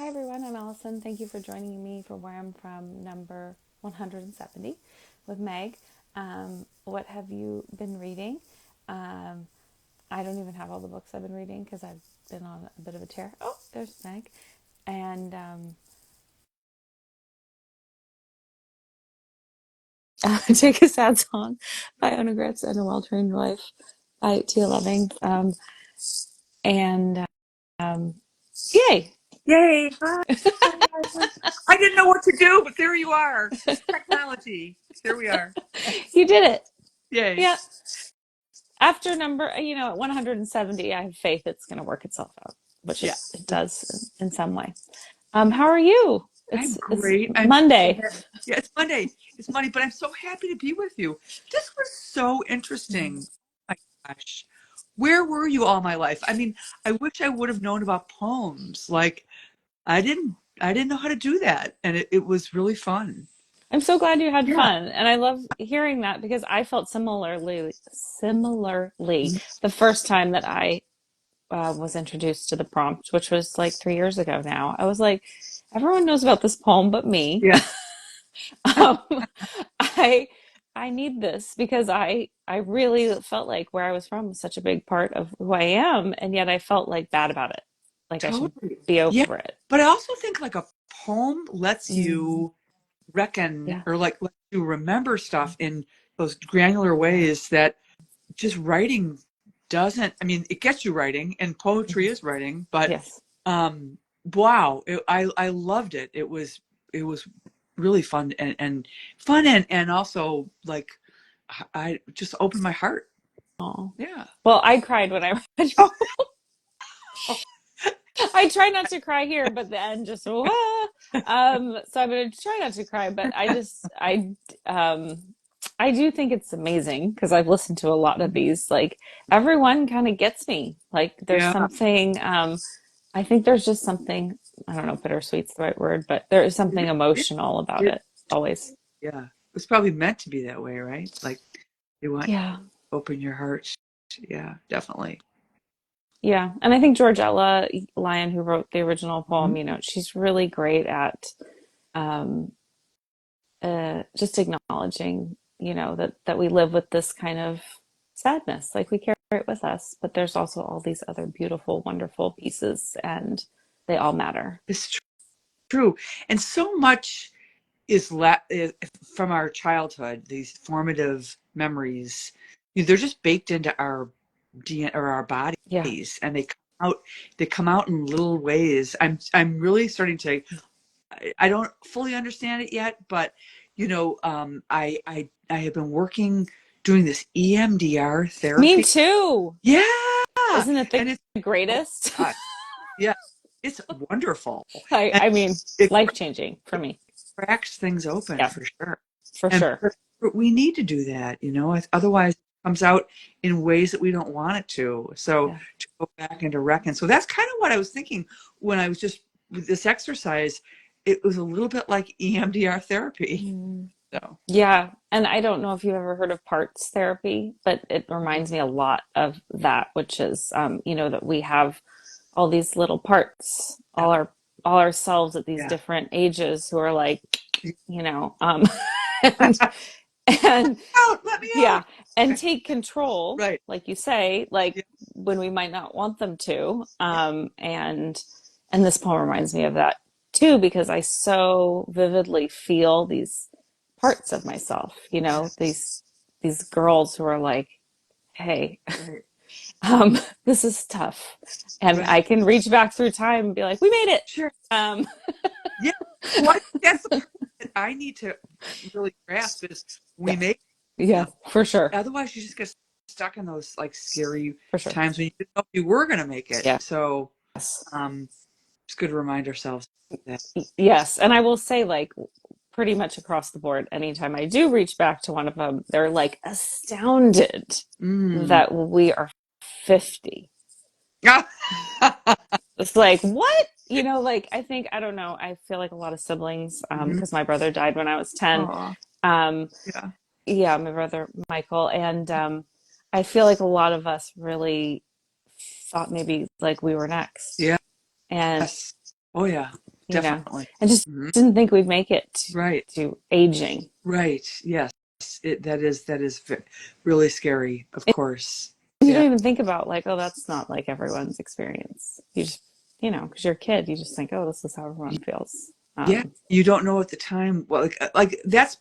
Hi everyone, I'm Allison. Thank you for joining me for Where I'm From number 170 with Meg. What have you been reading? Um, I don't even have all the books I've been reading because I've been on a bit of a tear. Oh, there's Meg. And Take a Sad Song by Onogrets and A Well-Trained Wife by Tia Loving. And Yay! Yay! Hi. I didn't know what to do, but there you are. It's technology. Here we are. You did it. Yay. Yeah. After at 170, I have faith it's going to work itself out, which Yeah. it does in some way. How are you? I'm It's great. I'm so Monday. happy. Yeah, it's Monday. It's Monday, but I'm so happy to be with you. This was so Mm. interesting. My gosh. Where were you all my life? I mean, I wish I would have known about poems. Like I didn't know how to do that. And it was really fun. I'm so glad you had Yeah. fun, and I love hearing that because I felt similarly the first time that I was introduced to the prompt, which was like 3 years ago now. I was like, everyone knows about this poem but me. Yeah. um, I I need this because I really felt like where I was from was such a big part of who I am, and yet I felt like bad about it. Like I should Totally. be Yeah. over it. But I also think like a poem lets Mm, you reckon yeah. or like let you remember stuff in those granular ways that just writing doesn't. I mean, it gets you writing and poetry Mhm. is writing, but Yes. um wow, I loved it. It was really fun and fun and also like I just opened my heart. Oh. Yeah. Well, I cried when I read. Oh, oh, I try not to cry here, but the end just wah. So I'm gonna try not to cry, but I do think it's amazing because I've listened to a lot of these. Like everyone kind of gets me. Like there's yeah. something. I think there's just something. I don't know if bittersweet's the right word, but there is something It, emotional about it, it always. yeah. It's probably meant to be that way, right? Like they want Yeah. open your heart. Yeah, definitely. Yeah, and I think Georgella Lyon, who wrote the original Mhm. poem, she's really great at um, just acknowledging, that we live with this kind of sadness, like we carry it with us, but there's also all these other beautiful, wonderful pieces, and they all matter. It's true. And so much is from our childhood, these formative memories. They're just baked into our DNA or our Yeah. bodies, and they come out in little ways. I'm really starting to. I don't fully understand it yet, but I have been working doing this EMDR Me therapy. too. Yeah, Isn't it the and it's oh greatest? God, yeah, it's wonderful, I, and I mean, it life changing for it me. cracks things open Yeah, for sure. for And sure. we need to do that, otherwise it comes out in ways that we don't want it to. So Yeah. to go back and to reckon. So that's kind of what I was thinking when I was just with this exercise. It was a little bit like EMDR therapy. Mm. So Yeah, and I don't know if you've ever heard of parts therapy, but it reminds me a lot of that, which is, that we have all these little parts, yeah, all ourselves at these yeah. different ages who are like, you know, um, and and Let me yeah, out. and take control, Right. like you say, like Yeah. when we might not want them to. And this poem reminds me of that too, because I so vividly feel these parts of myself, these girls who are like, hey, Right. this is tough. And Right. I can reach back through time and be like, we made it. Sure. Um, Yeah. Well, I think that's the part that I need to really grasp is we yeah, make yeah, them. for sure, Otherwise, you just get stuck in those like scary for sure. times when you didn't know if you were going to make it. Yeah. So Yes. it's good to remind ourselves that. Yes. And I will say, like, pretty much across the board, anytime I do reach back to one of them, they're like astounded Mm. that we are 50. Ah. It's like, what? Like, I think, I don't know, I feel like a lot of siblings, Mhm. because my brother died when I was 10. Aw. Um, Yeah. yeah, my brother Michael. And I feel like a lot of us really thought maybe like we were next. Yeah. And Yes. Oh yeah. definitely. and just Mm-hmm. didn't think we'd make it Right. to aging. Right. Yes. That is really scary, of course. You Yeah. don't even think about like, oh, that's not like everyone's experience. You just, because you're a kid, you just think, oh, this is how everyone feels. Yeah. You don't know at the time. Well, like that's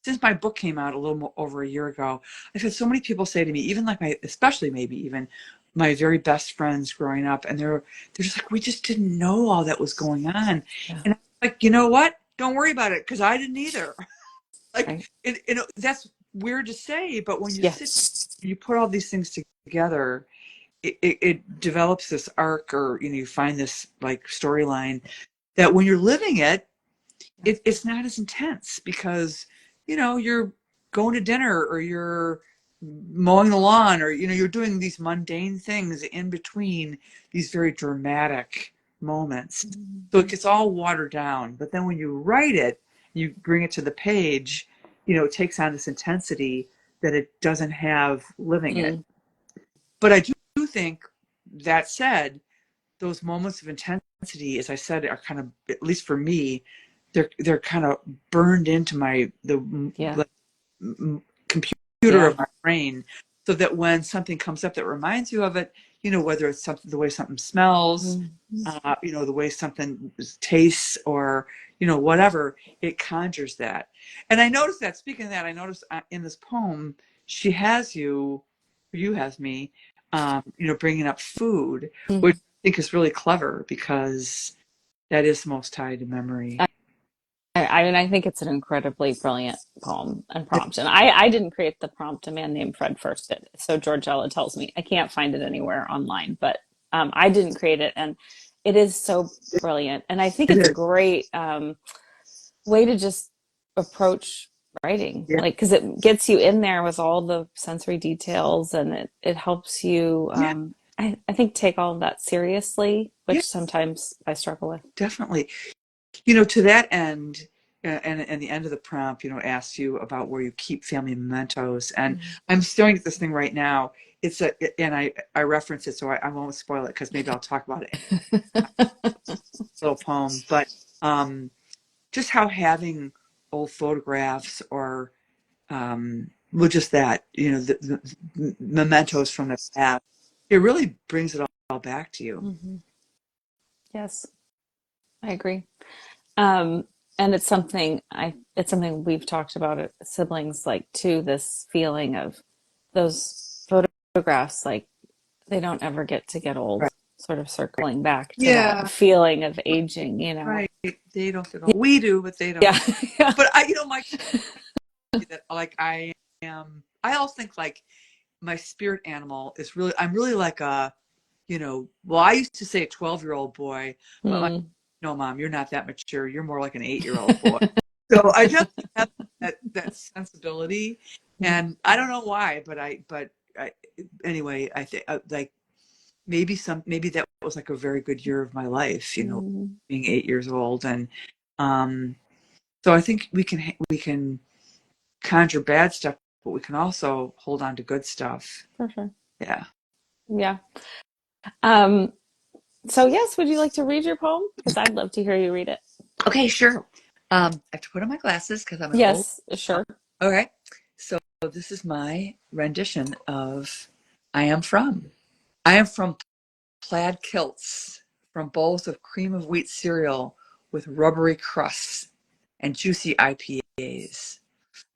since my book came out a little more over a year ago. I've had so many people say to me, even like especially maybe even my very best friends growing up, and they're just like, we just didn't know all that was going on. Yeah. And I'm like, you know what? Don't worry about it, because I didn't either. Like, Right. that's weird to say, but when you sit, Yes. you put all these things together, it develops this arc, or you find this like storyline that when you're living it, it's not as intense, because you're going to dinner, or you're mowing the lawn, or you're doing these mundane things in between these very dramatic moments. So it gets all watered down. But then when you write it, you bring it to the page, it takes on this intensity that it doesn't have living it. But I do think, that said, those moments of intensity, as I said, are kind of, at least for me, they're kind of burned into the computer of my brain, so that when something comes up that reminds you of it, whether it's something, the way something smells, the way something tastes, or whatever, it conjures that. And I noticed that, speaking of that, I noticed in this poem, she has you has me, bringing up food, which I think is really clever, because that is most tied to memory. I think it's an incredibly brilliant poem and prompt. And I didn't create the prompt. A man named Fred first did. So Georgella tells me. I can't find it anywhere online, but I didn't create it. And it is so brilliant. And I think It it's a is. great way to just approach writing, Yeah. like, because it gets you in there with all the sensory details, and it helps you, Yeah. I think, take all of that seriously, Yeah. which sometimes I struggle with. Definitely. To that end, and the end of the prompt, asks you about where you keep family mementos. And I'm staring at this thing right now. And I reference it, so I won't spoil it, because maybe I'll talk about it in a little poem. But just how having old photographs, or well, just that, the mementos from the past, it really brings it all back to you. Yes, I agree. Um, and it's something we've talked about at siblings, like, too, this feeling of those photographs, like, they don't ever get old, Right. sort of circling back to that Yeah. feeling of aging. Right. They don't get old. We do, but they Yeah. don't. Yeah. But my that, like, I also think, like, my spirit animal is really, I'm really like a, well, I used to say a 12-year-old boy, but like, no, Mom, you're not that mature. You're more like an 8-year-old boy. So I just have that sensibility, and I don't know why, but anyway, I think, like, maybe that was like a very good year of my life, being 8 years old. And so I think we can conjure bad stuff, but we can also hold on to good stuff. For sure. Yeah. Yeah. Um, so yes, would you like to read your poem? Because I'd love to hear you read it. Okay, sure. I have to put on my glasses, because I'm an old. Yes, sure. Okay. So this is my rendition of I Am From. I am from plaid kilts, from bowls of cream of wheat cereal with rubbery crusts and juicy IPAs.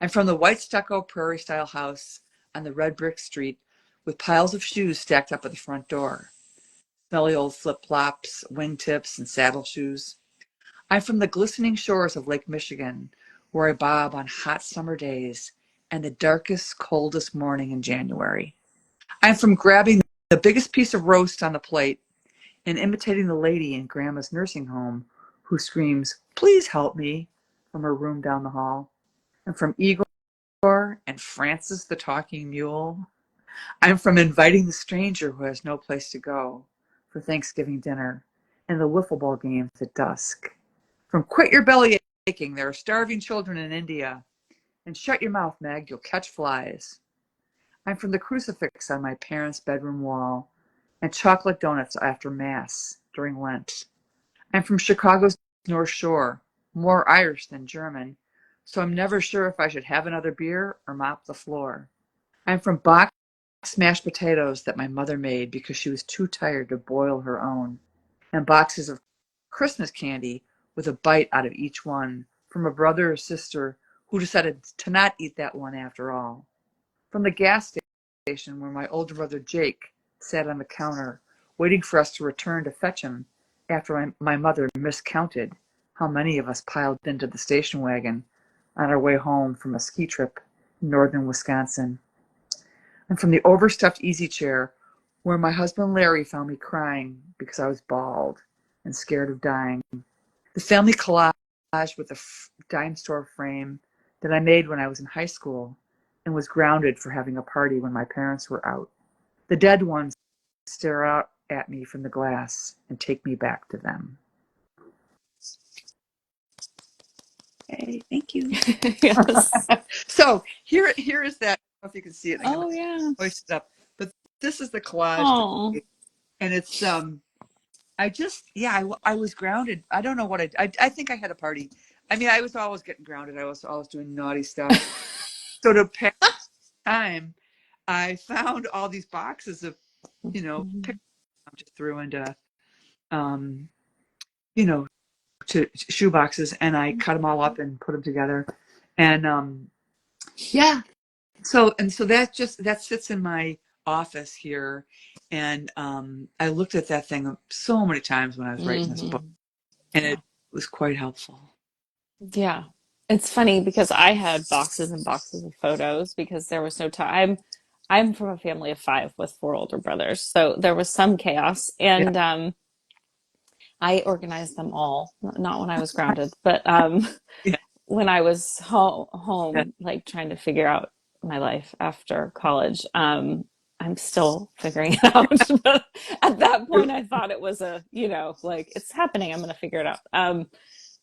I'm from the white stucco prairie-style house on the red brick street, with piles of shoes stacked up at the front door. Smelly old flip-flops, wingtips, and saddle shoes. I'm from the glistening shores of Lake Michigan, where I bob on hot summer days and the darkest, coldest morning in January. I'm from grabbing the biggest piece of roast on the plate and imitating the lady in Grandma's nursing home who screams, "Please help me," from her room down the hall. I'm from Yygor and Francis the talking mule. I'm from inviting the stranger who has no place to go for Thanksgiving dinner and the wiffle ball games at dusk. From quit your belly aching, there are starving children in India. And shut your mouth, Meg, you'll catch flies. I'm from the crucifix on my parents' bedroom wall and chocolate donuts after Mass during Lent. I'm from Chicago's North Shore, more Irish than German, so I'm never sure if I should have another beer or mop the floor. I'm from boxed mashed potatoes that my mother made because she was too tired to boil her own, and boxes of Christmas candy with a bite out of each one from a brother or sister who decided to not eat that one after all. From the gas station where my older brother Jake sat on the counter, waiting for us to return to fetch him after my mother miscounted how many of us piled into the station wagon on our way home from a ski trip in northern Wisconsin. And from the overstuffed easy chair where my husband Larry found me crying because I was bald and scared of dying. The family collage with a dime store frame that I made when I was in high school and was grounded for having a party when my parents were out. The dead ones stare out at me from the glass and take me back to them. Hey, thank you. Yes. So here is that. I don't know if you can see it. I'm going Oh, to yeah. hoist it up. But this is the collage that I Oh. made. And it's I just, yeah, I was grounded. I don't know what I think I had a party. I mean, I was always getting grounded. I was always doing naughty stuff. So to pass time, I found all these boxes of, pictures I just threw into, um, you know, to shoe boxes, and I cut them all up and put them together. And yeah, so that sits in my office here, and I looked at that thing so many times when I was writing this book, Mm-hmm. and Yeah. it was quite helpful. Yeah. It's funny because I had boxes and boxes of photos because there was no time. I'm from a family of five with four older brothers, so there was some chaos, Yeah, and I organized them all. Not when I was grounded, but yeah, when I was yeah. home, like trying to figure out my life after college. I'm still figuring it out. But at that point, I thought it was like it's happening. I'm going to figure it out.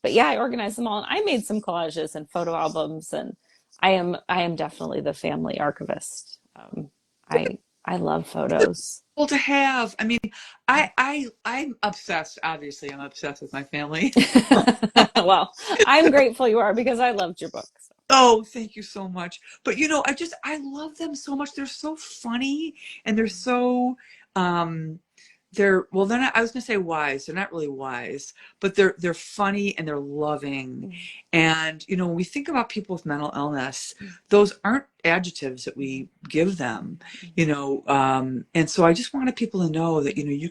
But yeah, I organized them all, and I made some collages and photo albums, and I am definitely the family archivist. I love photos. Well, to have, I mean, I'm obsessed. Obviously, I'm obsessed with my family. Well, I'm grateful you are because I loved your book. So. Oh, thank you so much. But I love them so much. They're so funny, and they're so they're not, I was gonna say wise. They're not really wise, but they're funny and they're loving. And when we think about people with mental illness, those aren't adjectives that we give them, and so I just wanted people to know that you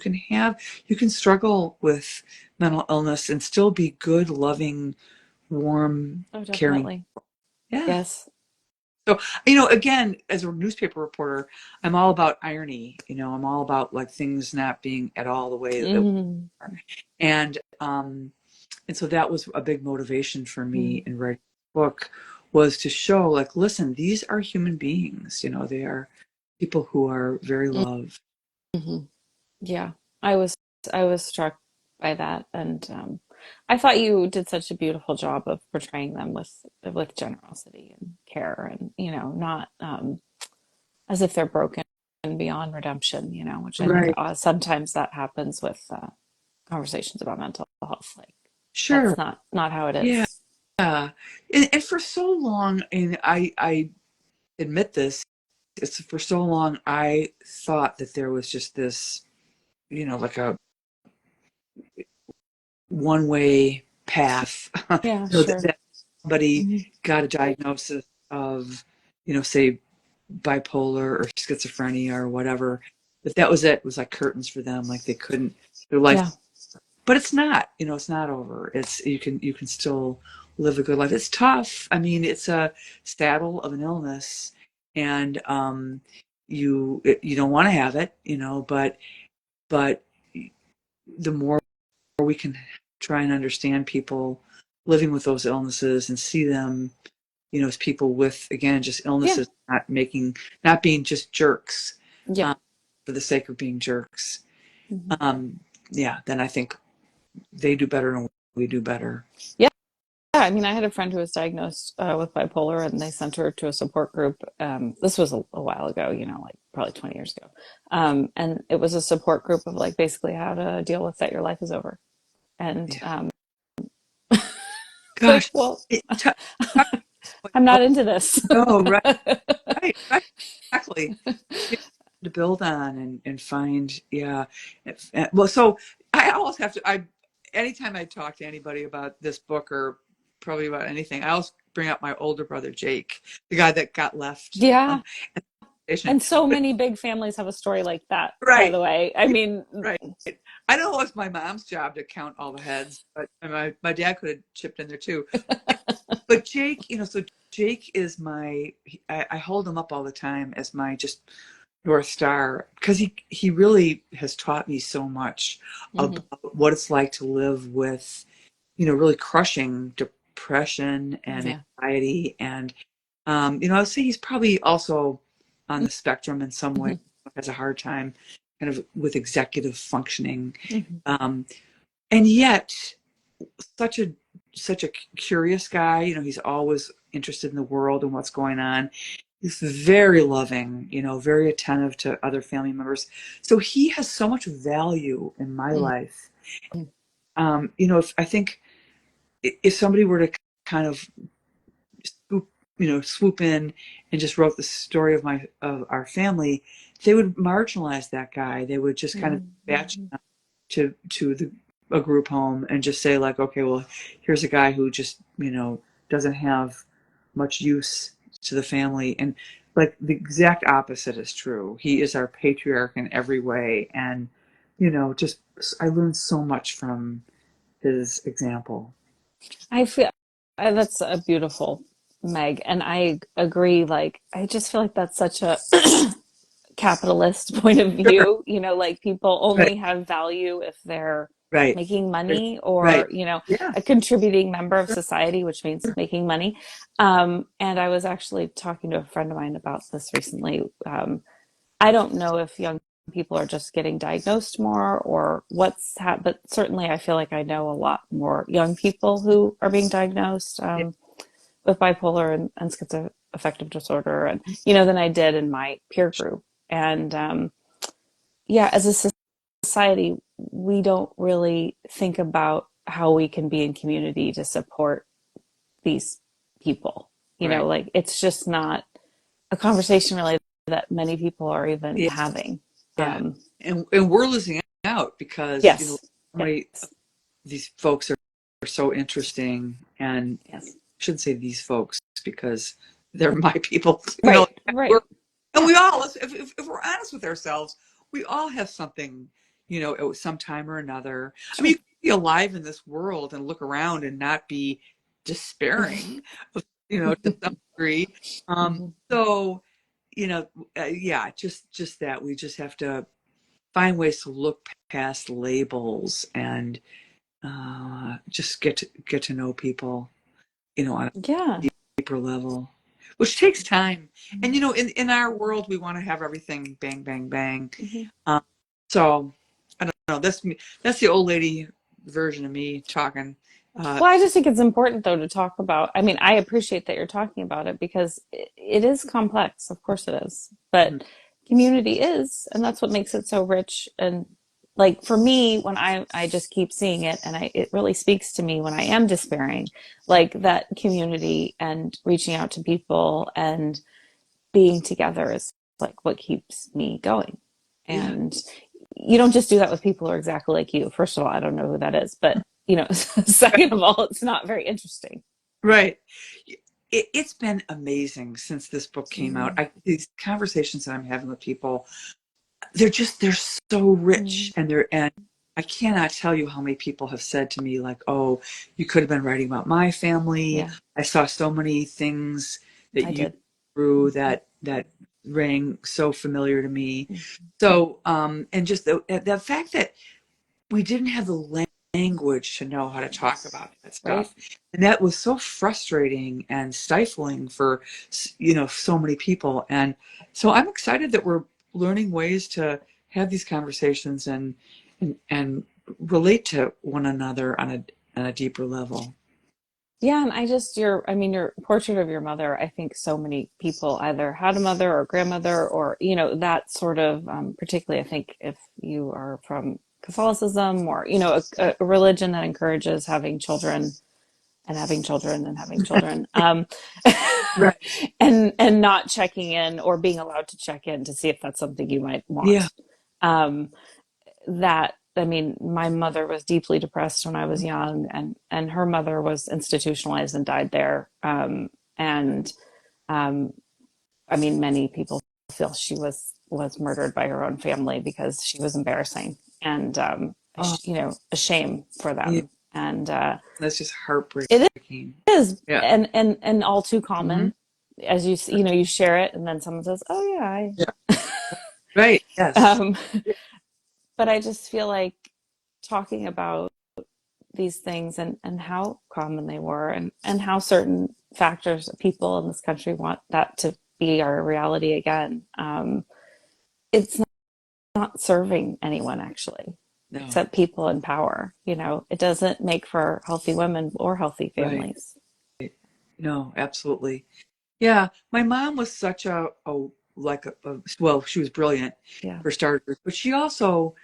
can struggle with mental illness and still be good, loving, warm, Oh, caring. definitely. Yeah. Yes. So, again, as a newspaper reporter, I'm all about irony. I'm all about like things not being at all the way that Mm-hmm. are. And so that was a big motivation for me in writing the book, was to show like, listen, these are human beings. They are people who are very loved. Mm-hmm. Yeah, I was I was struck by that, and I thought you did such a beautiful job of portraying them with generosity and care, and not as if they're broken beyond redemption, which I think Right. sometimes that happens with conversations about mental health. Like Sure. that's not how it Yeah. is. And for so long, and I admit this, it's for so long I thought that there was just this, like a one way path. Yeah, That, sure. that somebody Hmm. got a diagnosis of, say, bipolar or schizophrenia or whatever. But that was it. It was like curtains for them. Like they couldn't, their life. Yeah, But it's not. It's not over. It's you can still live a good life. It's tough. I mean, it's a saddle of an illness, and you don't want to have it, but the more we can try and understand people living with those illnesses and see them, as people with, again, just yeah, illnesses, not being just jerks, yeah. um, for the sake of being jerks. Hmm. Um, yeah, then I think they do better and we do better. Yeah. Yeah, I mean, I had a friend who was diagnosed with bipolar, and they sent her to a support group. This was a while ago, like probably 20 years ago. And it was a support group of like basically how to deal with that your life is over. And Yeah. Like, Gosh, well, talk about I'm oh, not into this. no, right, right, exactly. Yeah, to build on and find, yeah. Well, so I always have to. Anytime I talk to anybody about this book or probably about anything, I always bring up my older brother Jake, the guy that got left. Yeah. At the station. And so But many big families have a story like that, by right, the way. I yeah, mean, right. I know it was my mom's job to count all the heads, but my dad could have chipped in there too. But Jake, so Jake is I hold him up all the time as my just North Star because he really has taught me so much mhm, about what it's like to live with, really crushing depression and yeah. anxiety. And, I would say he's probably also on the spectrum in some way, Mhm, has a hard time kind of with executive functioning. mhm, Um, and yet such a such a curious guy. He's always interested in the world and what's going on. He's very loving, very attentive to other family members. So he has so much value in my mhm, life. If I think if somebody were to kind of swoop in and just wrote the story of our family, they would marginalize that guy. They would just kind of mhm, batch mhm. to a group home and just say like, okay, well, here's a guy who just doesn't have much use to the family, and like the exact opposite is true. He is our patriarch in every way, and just I learned so much from his example. I feel that's a beautiful, Meg, and I agree. Like, I just feel like that's such a capitalist point of Sure. view. Like people Right. only have value if they're Right. making money or, Right. Yeah. a contributing member of Sure. society, which means making money. And I was actually talking to a friend of mine about this recently. I don't know if young people are just getting diagnosed more or but certainly I feel like I know a lot more young people who are being diagnosed Yeah. with bipolar and schizoaffective disorder, and than I did in my peer group. And yeah, as a society, we don't really think about how we can be in community to support these people. Right. Like it's just not a conversation really that many people are even Yeah. having. Yeah. Um, And we're losing out because yes, so many yes, these folks are so interesting, and I yes. shouldn't say these folks because they're my people. Right, We're, right. and Yeah, we all, if we're honest with ourselves, we all have something, at some time or another. I mean, sure. you can be alive in this world and look around and not be despairing, to some degree. Mhm. So, yeah, just that we just have to find ways to look past labels and just get to know people, on a Yeah. deeper level, which takes time. And in our world, we want to have everything bang, bang, bang. Mhm. Um, so I don't know. That's me. That's the old lady version of me talking. Uh, Well, I just think it's important, though, to talk about. I mean, I appreciate that you're talking about it because it is complex. Of course, it is. mhm. But community is, and that's what makes it so rich. And like for me, when I just keep seeing it, and it really speaks to me when I am despairing, like that community and reaching out to people and being together is like what keeps me going. Yeah, And you don't just do that with people who are exactly like you. First of all, I don't know who that is, but second of all, it's not very interesting. right. It's been amazing since this book came out. Mm, These conversations that I'm having with people, they're so mm, rich, and I cannot tell you how many people have said to me like, "Oh, you could have been writing about my family. yeah, I saw so many things that I you did. through that rang so familiar to me." Mm, So, and just the fact that we didn't have the language to know how to talk about that right? stuff, and that was so frustrating and stifling for so many people. And so I'm excited that we're learning ways to have these conversations and relate to one another on a deeper level. Yeah, and I mean, your portrait of your mother, I think so many people either had a mother or grandmother or, that sort of, particularly I think if you are from Catholicism or, a religion that encourages having children and having children and having children, Right. and not checking in or being allowed to check in to see if that's something you might Yeah. want. Um, that I mean, my mother was deeply depressed when I was young, and her mother was institutionalized and died there. And I mean, many people feel she was murdered by her own family because she was embarrassing and Oh, you know, a shame for yeah. them. And That's just it heartbreaking. is, Yeah. and all too Hmm. common. As you know, you share it, and then someone says, "Oh yeah, Yeah. Right. I." Yes. But I just feel like talking about these things and how common they were and how certain factors people in this country want that to be our reality again. It's not serving anyone actually, No. except people in power. You know, it doesn't make for healthy women or healthy Right. families. No, absolutely. Yeah. My mom was such well, she was brilliant Yeah. for starters, but she was so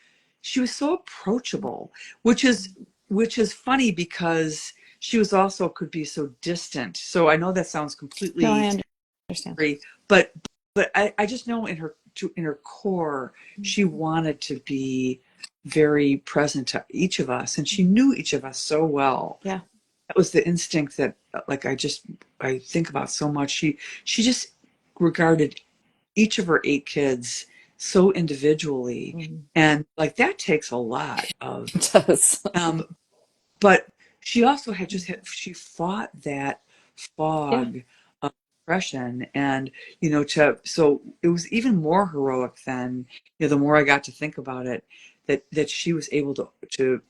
approachable, which is funny because she was also could be so distant. So I know that sounds No, I completely understand. free, but I just know in her core she wanted to be very present to each of us, and she knew each of us so well. Yeah. That was the instinct that like I think about so much. She just regarded each of her 8 kids so individually, Mhm. and like that takes a lot of It does. um but she also she fought that Yeah. fog of depression, and to so it was even more heroic than, the more I got to think about it, that she was able to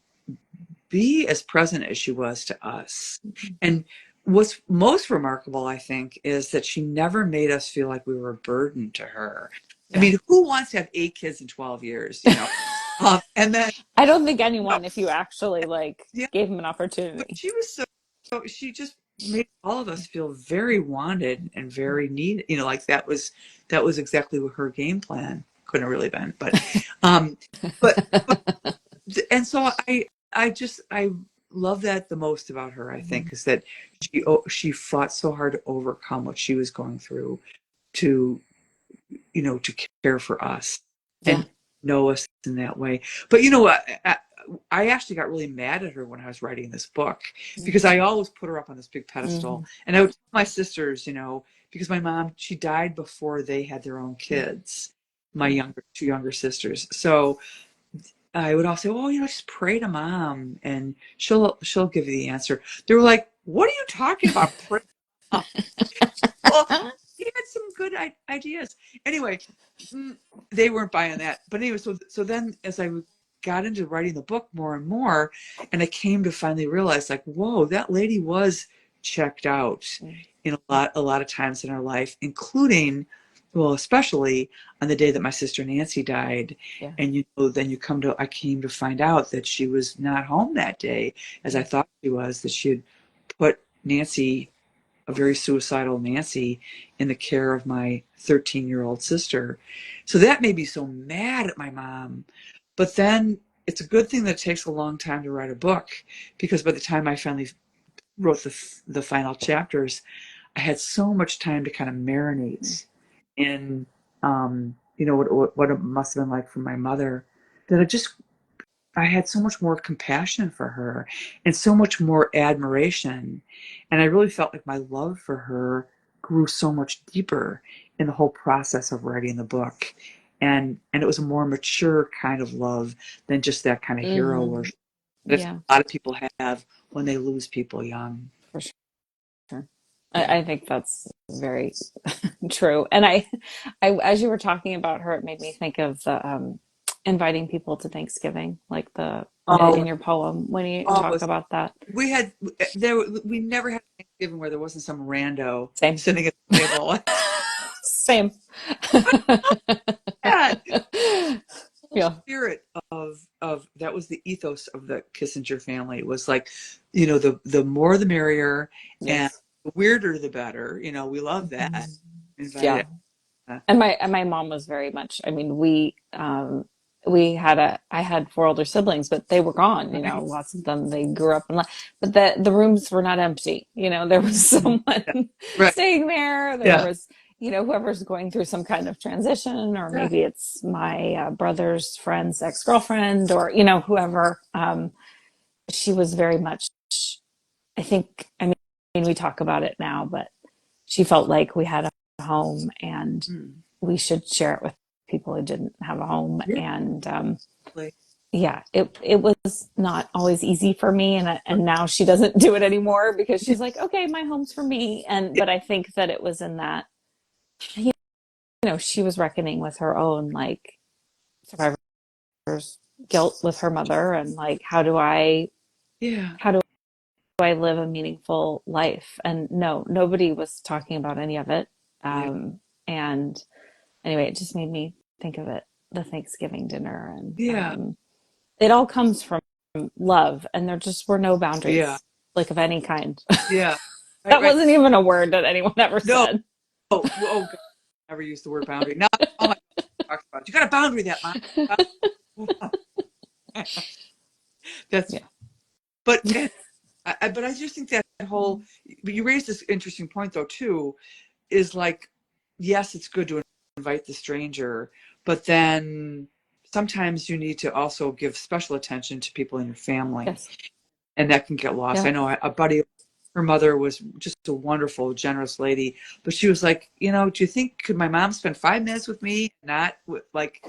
be as present as she was to us. Mhm. And what's most remarkable, I think, is that she never made us feel like we were a burden to her. I Yeah. mean, who wants to have 8 kids in 12 years, and then, I don't think no, anyone, if you actually like yeah, gave him an but opportunity. she just made all of us feel very wanted and very needed. Like that was exactly what her game plan couldn't have really been. Um, but and so I love that the most about her. I Mhm. think is that she fought so hard to overcome what she was going through to to care for us Yeah. and know us in that way. But you know what? I actually got really mad at her when I was writing this book because I always put her up on this big pedestal, Mm-hmm. and I would tell my sisters, because my mom, she died before they had their own Yeah. kids, my two younger sisters. So I would all say, "Oh, just pray to mom, and she'll give you the answer." They were like, "What are you talking about? Pray to mom?" Well, he had some good ideas. Anyway, mm, they weren't buying that. But anyway, so then as I got into writing the book more and more, and I came to finally realize, like, whoa, that lady was checked out in a lot of times in her life, including, well, especially on the day that my sister Nancy died. Yeah. And then I came to find out that she was not home that day as I Yeah. thought she was, that she had put Nancy, a very suicidal Nancy, in the care of my 13-year-old sister. So that made me so mad at my mom. But then it's a good thing that it takes a long time to write a book, because by the time I finally wrote the final chapters, I had so much time to kind of marinate in, what it must have been like for my mother, that I had so much more compassion for her and so much more admiration. And I really felt like my love for her grew so much deeper in the whole process of writing the book. And it was a more mature kind of love than just that kind of hero Mm-hmm. worship that Yeah. a lot of people have when they lose people young. For sure. Yeah. I think that's very true. And as you were talking about her, it made me think of the inviting people to Thanksgiving, like Oh, in your poem when you oh, talk about that. we never had Thanksgiving where there wasn't some rando Same. sitting at the table. Same. Yeah. Whole Yeah. spirit of that was the ethos of the Kissinger family. It was like, the more the merrier, and Yes. the weirder the better. We love that. Yeah. Invited. And my mom was very much, I mean, we I had four older siblings, but they were gone, Right. lots of them, they grew up but the rooms were not empty. There was Mhm. Yeah. someone Right. staying there. There Yeah. was, whoever's going through some kind of transition, or Yeah. maybe it's my brother's friend's ex-girlfriend, or, whoever. She was very much, I mean, we talk about it now, but she felt like we had a home and Mm. we should share it with people who didn't have a home. Yeah. And Like, yeah, it was not always easy for me, and now she doesn't do it anymore because yeah. she's like, okay, my home's for me. And Yeah. but I think that it was in that, she was reckoning with her own, like, survivor's guilt with her mother, and like, Yeah. how do I live a meaningful life? And no, nobody was talking about any of it. Yeah. And anyway, it just made me think of it, the Thanksgiving dinner, and Yeah. it all comes from love, and there just were no Yeah. boundaries, like, of any kind. Yeah. Right. That Right. wasn't even a word that anyone ever No. said. Oh, oh God. Never used the word boundary. Now, oh my God, talks about you got a boundary that mom. That's Yeah. but and but I just think that whole. But you raised this interesting point though too. Is like, yes, it's good to invite the stranger, but then sometimes you need to also give special attention to people in your family, Yes. and that can get lost. Yeah. I know a buddy, her mother was just a wonderful, generous lady, but she was like, do you think could my mom spend 5 minutes with me, not like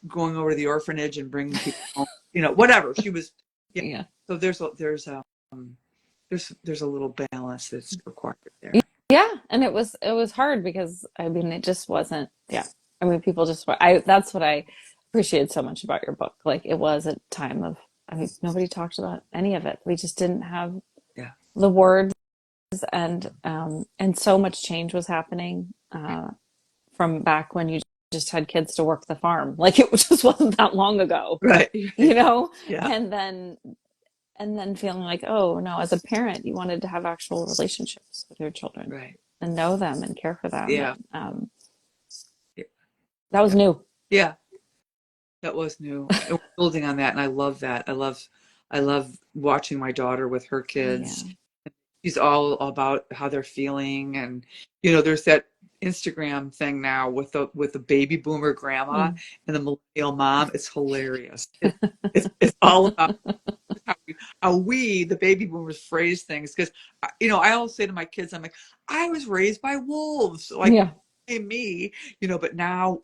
going over to the orphanage and bringing people home, whatever. She was, yeah. Yeah. So there's a little balance that's required there. Yeah. And it was hard because, I mean, it just wasn't, yeah. I mean, people just were, that's what I appreciated so much about your book. Like, it was a time of, I mean, nobody talked about any of it. We just didn't have Yeah. the words, and so much change was happening, from back when you just had kids to work the farm. Like, it just wasn't that long ago, Right. you know? Yeah. And then feeling like, oh no, as a parent, you wanted to have actual relationships with your children Right. and know them and care for them. Yeah. And that was Yeah. new. Yeah. That was new. And we're building on that, and I love that. I love watching my daughter with her Yeah. kids. She's all about how they're feeling, and there's that Instagram thing now with the baby boomer grandma Mm. and the millennial mom. It's hilarious. It's all about how we, the baby boomers, phrase things. Because I always say to my kids, I'm like, I was raised by wolves, like Yeah. me, but now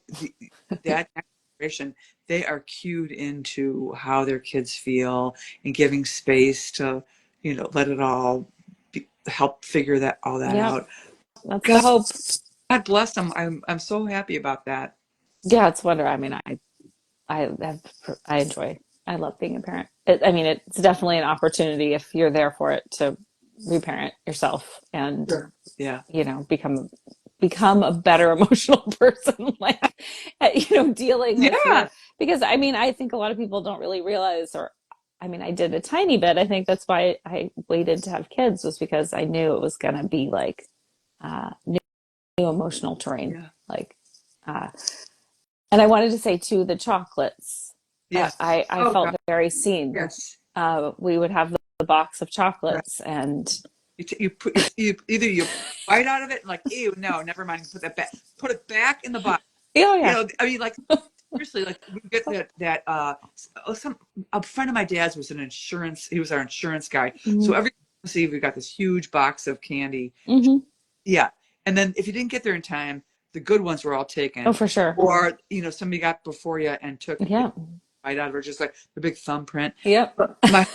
that next generation, they are cued into how their kids feel and giving space to, let it all help figure all that Yep. out. That's the God, hope. God bless them. I'm so happy about that. Yeah. It's wonder. I mean, I have, I enjoy, I love being a parent. I mean, it's definitely an opportunity, if you're there for it, to reparent yourself and, Sure. Yeah. become a better emotional person, like, dealing with Yeah. because, I mean, I think a lot of people don't really realize, or, I mean, I did a tiny bit. I think that's why I waited to have kids, was because I knew it was going to be like, new emotional terrain. Yeah. Like, uh, and I wanted to say too, the chocolates. Yes. I Oh felt God. very seen. Yes. We would have the box of Right. chocolates, and You put you either you bite out of it and like, ew, no, never mind. Put that back. Put it back in the box. oh yeah, I mean, like, seriously, like we get some a friend of my dad's was an insurance. He was our insurance guy. So mm-hmm. every Christmas Eve we got this huge box of candy. Mm-hmm. Yeah, and then if you didn't get there in time, the good ones were all Oh taken, for sure, or somebody got before you and took yeah, bite out of it, just like the big thumbprint. yep, But my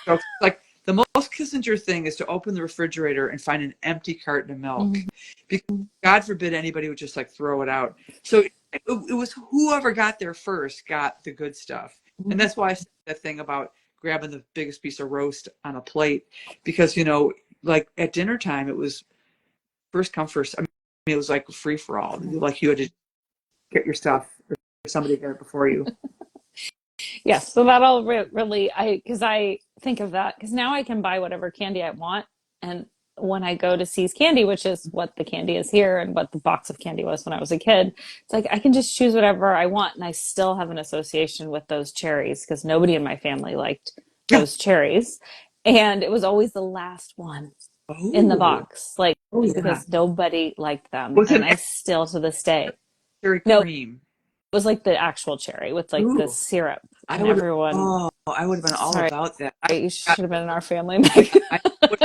so, like the most Kissinger thing is to open the refrigerator and find an empty carton of milk, mm-hmm. because God forbid anybody would just like throw it out. So it was whoever got there first got the good stuff, and that's why I said that thing about grabbing the biggest piece of roast on a plate, because like at dinner time it was first come first. I mean, it was like free for all. Like you had to get your stuff, or somebody got it before you. Yes. So that all really, because I think of that, because now I can buy whatever candy I want, and when I go to See's Candy, which is what the candy is here and what the box of candy was when I was a kid, it's like I can just choose whatever I want. And I still have an association with those cherries because nobody in my family liked Yeah. those cherries. And it was always the last one in the Oh, box, like oh yeah. because nobody liked them. Was And it I still to this day, cherry no, it cream? was like the actual cherry with like the Ooh, syrup. I And would. everyone, Oh, I would have been all sorry, about that. you Got, should have been in our family, Meg. I would,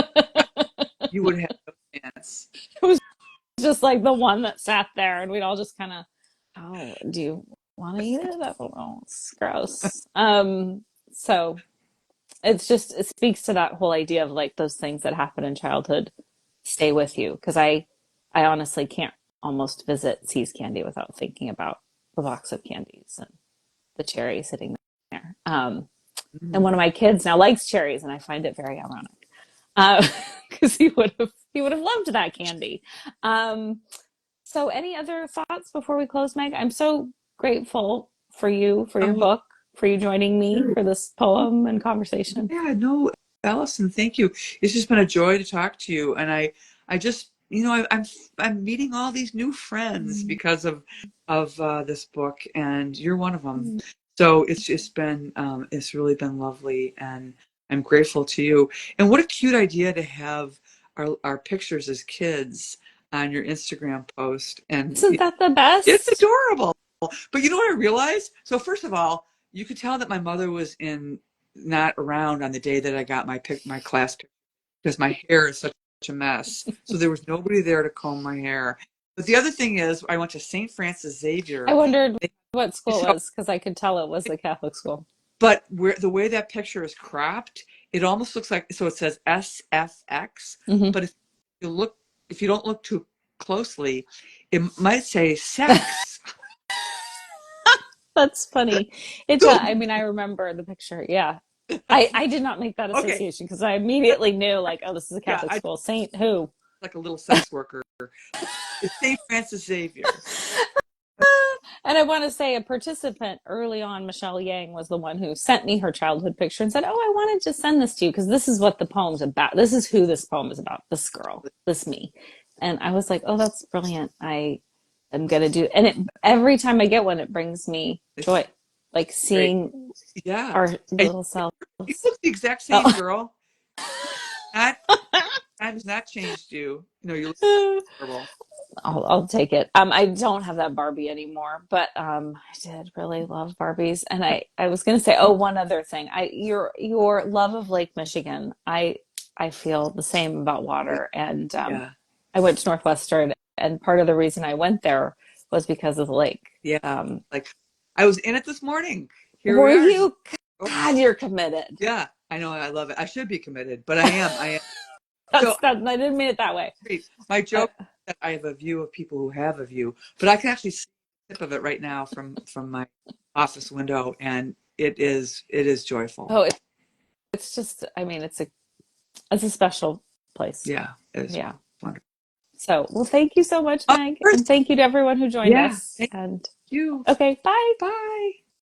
you would have no chance. It was just like the one that sat there, and we'd all just kind of, oh, do you want to eat it? I don't know. It's gross. So it's just, it speaks to that whole idea of like those things that happen in childhood stay with you. Because I honestly can't almost visit See's Candy without thinking about the box of candies and the cherry sitting there. And one Mm. of my kids now likes cherries, and I find it very ironic because he would have loved that candy. Um, so, any other thoughts before we close, Meg? I'm so grateful for you, for your Oh, book, for you joining me for this poem and conversation. yeah, no, Allison, thank you. It's just been a joy to talk to you, and I just, I'm meeting all these new friends because of this book, and you're one of them. So it's really been lovely, and I'm grateful to you. And what a cute idea to have our pictures as kids on your Instagram post, and Isn't that the it's best? adorable. But you know what I realized? So first of all, you could tell that my mother was in not around on the day that I got my class picture because my hair is such a mess. So there was nobody there to comb my hair. But the other thing is, I went to St. Francis I Xavier. wondered They, what school it so, was because I could tell it was the Catholic school. but where the way that picture is cropped, it almost looks like so it says SFX, Mm-hmm. but you look if you don't look too closely, it might say sex. That's funny. It So, does. I mean, I remember the picture. Yeah. I did not make that okay, association because I immediately knew, like, oh, this is a yeah, Catholic I school. Saint who? like a little sex worker. It's St. Francis Xavier. And I want to say a participant early on, Michelle Yang, was the one who sent me her childhood picture and said, oh, I wanted to send this to you because this is what the poem's about. This is who this poem is about. This girl, this me. And I was like, oh, that's brilliant. I am going to do, and it, every time I get one, it brings me It's joy, like great. seeing Yeah. our And little selves. you look the exact same, Oh. girl. Not time has not changed you. No, you look terrible. I'll take it. I don't have that Barbie anymore, but I did really love Barbies. And I was gonna say, oh, one other thing. Your love of Lake Michigan. I feel the same about water. And Yeah. I went to Northwestern, and part of the reason I went there was because of the lake. Yeah. Um, Like I was in it this morning. Here we were are. you? Oh, God, you're committed. yeah. I know. I love it. I should be committed, but I am. I am. So I didn't mean it that way. my Uh, joke is that I have a view of people who have a view, but I can actually see the tip of it right now from my office window, and it is joyful. oh, it's just. I mean, it's a special place. Yeah, it is Yeah. wonderful. So, well, thank you so much, Of Meg. course. And thank you to everyone who joined Yeah. us. Thank And you. okay, bye. Bye.